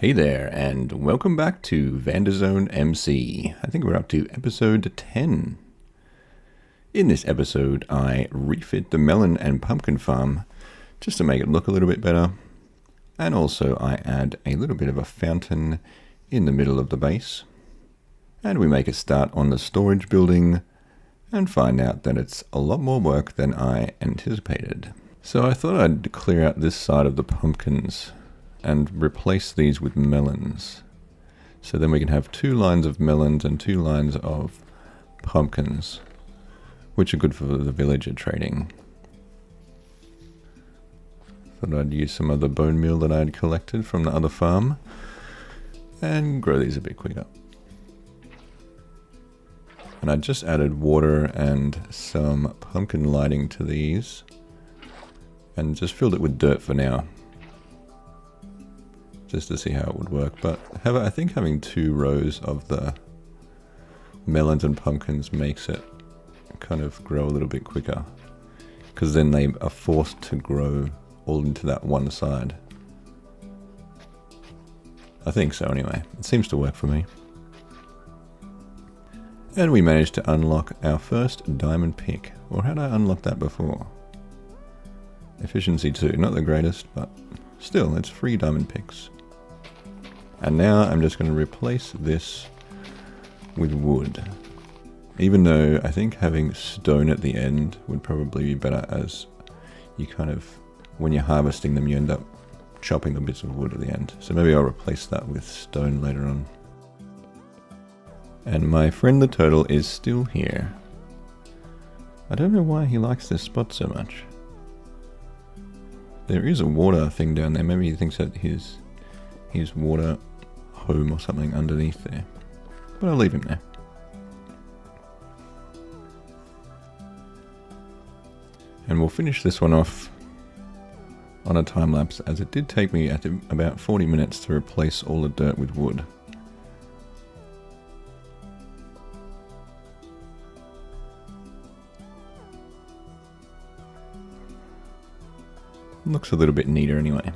Hey there, and welcome back to Vanderzone MC. I think we're up to episode 10. In this episode, I refit the melon and pumpkin farm just to make it look a little bit better. And also I add a little bit of a fountain in the middle of the base. And we make a start on the storage building and find out that it's a lot more work than I anticipated. So I thought I'd clear out this side of the pumpkins and replace these with melons. So then we can have 2 lines of melons and 2 lines of pumpkins, which are good for the villager trading. Thought I'd use some of the bone meal that I had collected from the other farm and grow these a bit quicker. And I just added water and some pumpkin lighting to these and just filled it with dirt for now, just to see how it would work. But I think having 2 rows of the melons and pumpkins makes it kind of grow a little bit quicker, because then they are forced to grow all into that one side. I think so anyway. It seems to work for me. And we managed to unlock our first diamond pick. Or had I unlocked that before? Efficiency 2, not the greatest, but still, it's 3 diamond picks. And now I'm just going to replace this with wood. Even though I think having stone at the end would probably be better, as you kind of, when you're harvesting them, you end up chopping the bits of wood at the end. So maybe I'll replace that with stone later on. And my friend the turtle is still here. I don't know why he likes this spot so much. There is a water thing down there. Maybe he thinks that his water home or something underneath there. But I'll leave him there. And we'll finish this one off on a time lapse, as it did take me about 40 minutes to replace all the dirt with wood. Looks a little bit neater anyway.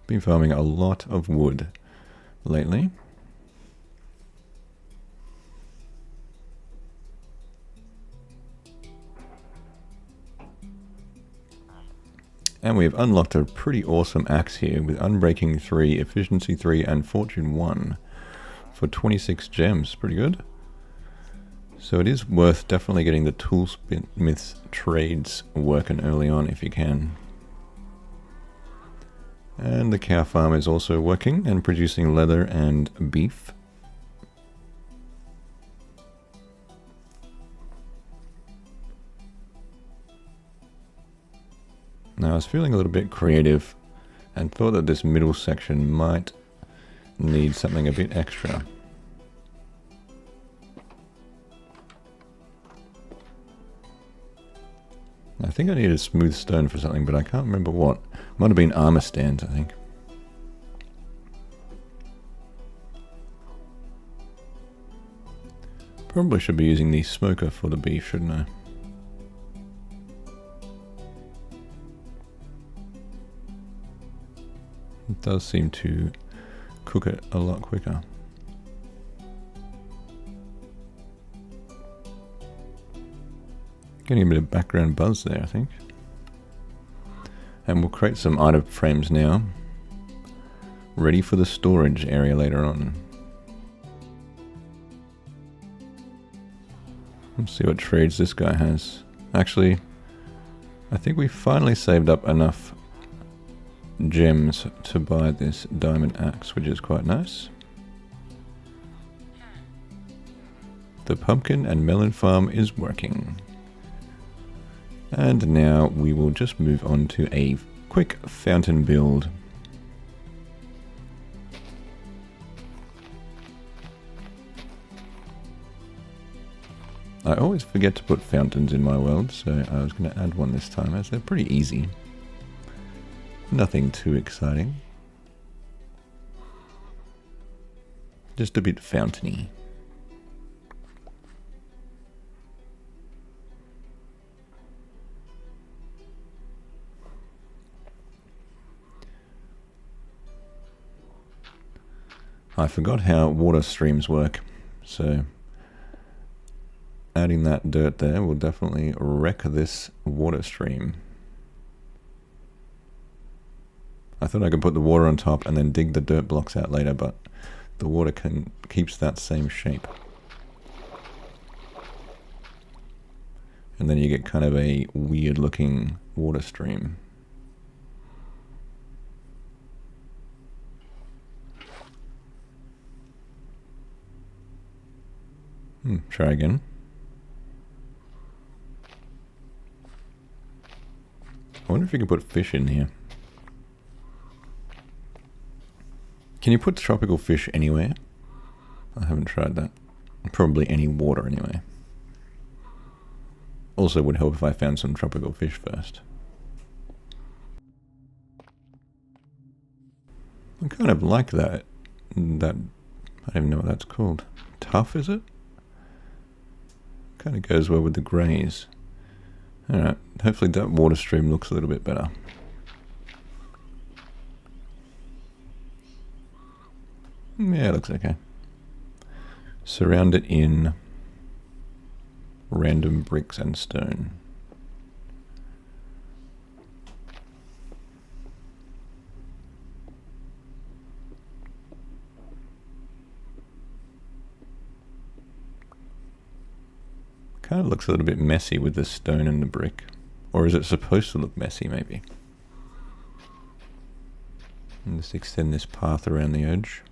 Been farming a lot of wood lately. And we've unlocked a pretty awesome axe here with Unbreaking 3, Efficiency 3 and Fortune 1 for 26 gems. Pretty good. So it is worth definitely getting the toolsmith's trades working early on if you can. And the cow farm is also working and producing leather and beef. Now I was feeling a little bit creative and thought that this middle section might need something a bit extra. I think I needed smooth stone for something, but I can't remember what. Might have been armor stands, I think. Probably should be using the smoker for the beef, shouldn't I? It does seem to cook it a lot quicker. Getting a bit of background buzz there, I think. And we'll create some item frames now, ready for the storage area later on. Let's see what trades this guy has. Actually, I think we finally saved up enough gems to buy this diamond axe, which is quite nice. The pumpkin and melon farm is working. And now we will just move on to a quick fountain build. I always forget to put fountains in my world, so I was going to add one this time, as they're pretty easy. Nothing too exciting. Just a bit fountainy. I forgot how water streams work, so adding that dirt there will definitely wreck this water stream. I thought I could put the water on top and then dig the dirt blocks out later, but the water keeps that same shape. And then you get kind of a weird looking water stream. Try again. I wonder if you can put fish in here. Can you put tropical fish anywhere? I haven't tried that. Probably any water anyway. Also would help if I found some tropical fish first. I kind of like that. I don't even know what that's called. Tough, is it? Kind of goes well with the greys. Alright, hopefully that water stream looks a little bit better. Yeah, it looks okay. Surround it in random bricks and stone. Kind of looks a little bit messy with the stone and the brick. Or is it supposed to look messy, maybe? And just extend this path around the edge.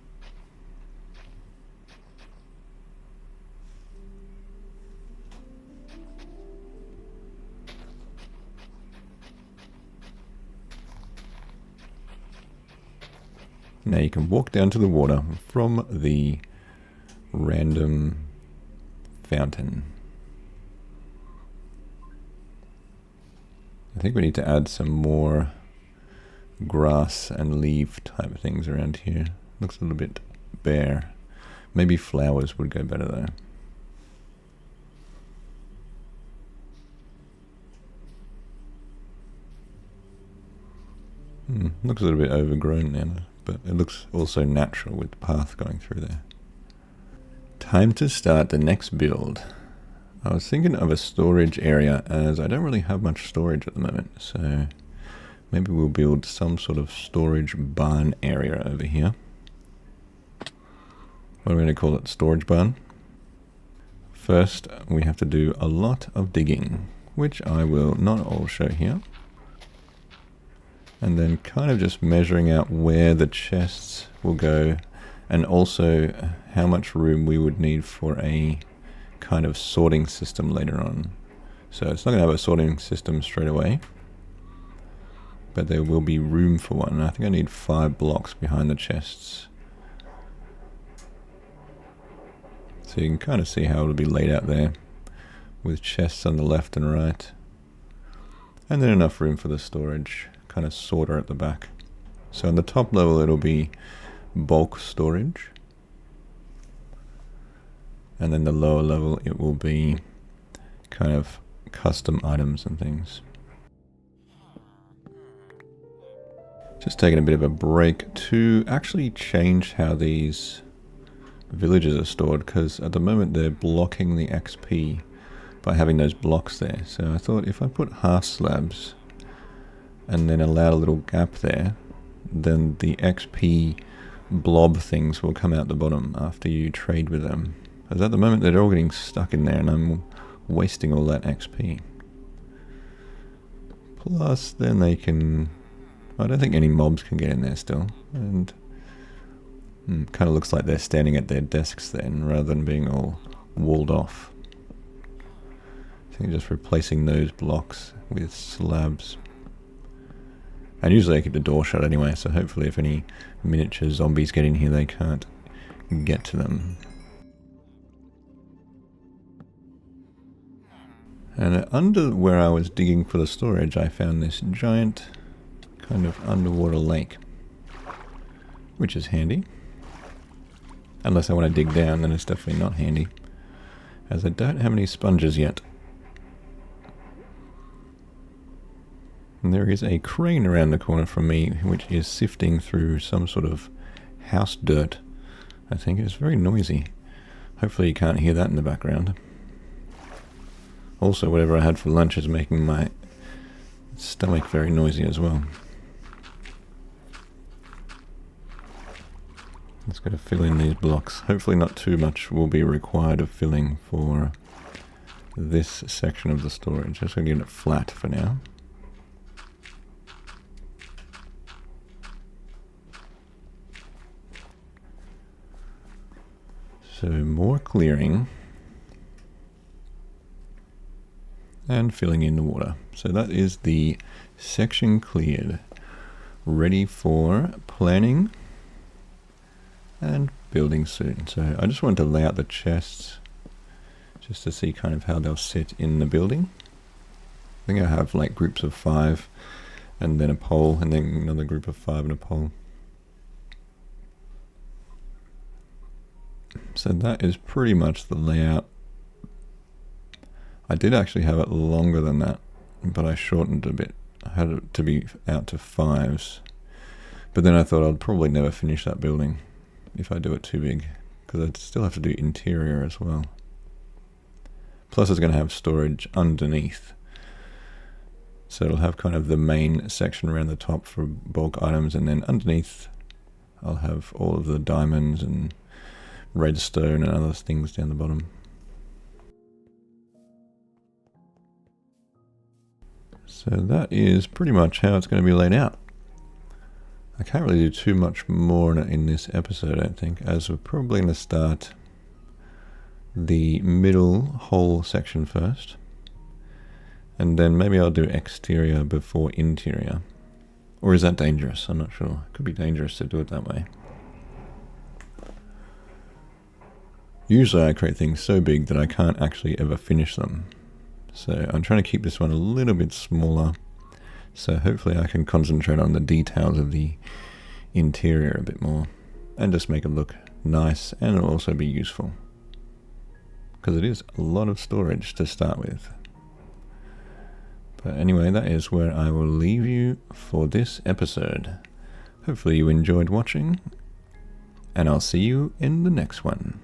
Now you can walk down to the water from the random fountain. I think we need to add some more grass and leaf type things around here. Looks a little bit bare. Maybe flowers would go better though. Looks a little bit overgrown now, but it looks also natural with the path going through there. Time to start the next build. I was thinking of a storage area, as I don't really have much storage at the moment, so maybe we'll build some sort of storage barn area over here. What are we going to call it? Storage barn? First, we have to do a lot of digging, which I will not all show here. And then kind of just measuring out where the chests will go, and also how much room we would need for a kind of sorting system later on. So it's not going to have a sorting system straight away, but there will be room for one. I think I need 5 blocks behind the chests. So you can kind of see how it'll be laid out there, with chests on the left and right, and then enough room for the storage kind of sorter at the back. So on the top level it'll be bulk storage, and then the lower level it will be kind of custom items and things. Just taking a bit of a break to actually change how these villages are stored, because at the moment they're blocking the XP by having those blocks there. So I thought if I put half slabs and then allow a little gap there, then the XP blob things will come out the bottom after you trade with them. Because at the moment they're all getting stuck in there and I'm wasting all that XP. Plus then they can... I don't think any mobs can get in there still. And kind of looks like they're standing at their desks then, rather than being all walled off. I think just replacing those blocks with slabs. And usually I keep the door shut anyway, so hopefully if any miniature zombies get in here they can't get to them. And under where I was digging for the storage, I found this giant kind of underwater lake, which is handy. Unless I want to dig down, then it's definitely not handy, as I don't have any sponges yet. And there is a crane around the corner from me, which is sifting through some sort of house dirt I think it's very noisy. Hopefully you can't hear that in the background. Also, whatever I had for lunch is making my stomach very noisy as well. Let's go to fill in these blocks. Hopefully not too much will be required of filling for this section of the storage. Just going to get it flat for now. So more clearing and filling in the water. So that is the section cleared, ready for planning and building soon. So I just wanted to lay out the chests just to see kind of how they'll sit in the building. I think I have like groups of 5 and then a pole and then another group of 5 and a pole. So that is pretty much the layout. I did actually have it longer than that, but I shortened it a bit. I had it to be out to 5s, but then I thought I'd probably never finish that building if I do it too big, because I'd still have to do interior as well. Plus it's going to have storage underneath, so it'll have kind of the main section around the top for bulk items, and then underneath I'll have all of the diamonds and redstone and other things down the bottom. So that is pretty much how it's going to be laid out. I can't really do too much more in this episode, I don't think, as we're probably going to start the middle hole section first, and then maybe I'll do exterior before interior. Or is that dangerous? I'm not sure. It could be dangerous to do it that way. Usually I create things so big that I can't actually ever finish them. So I'm trying to keep this one a little bit smaller, so hopefully I can concentrate on the details of the interior a bit more and just make it look nice, and it'll also be useful because it is a lot of storage to start with. But anyway, that is where I will leave you for this episode. Hopefully you enjoyed watching, and I'll see you in the next one.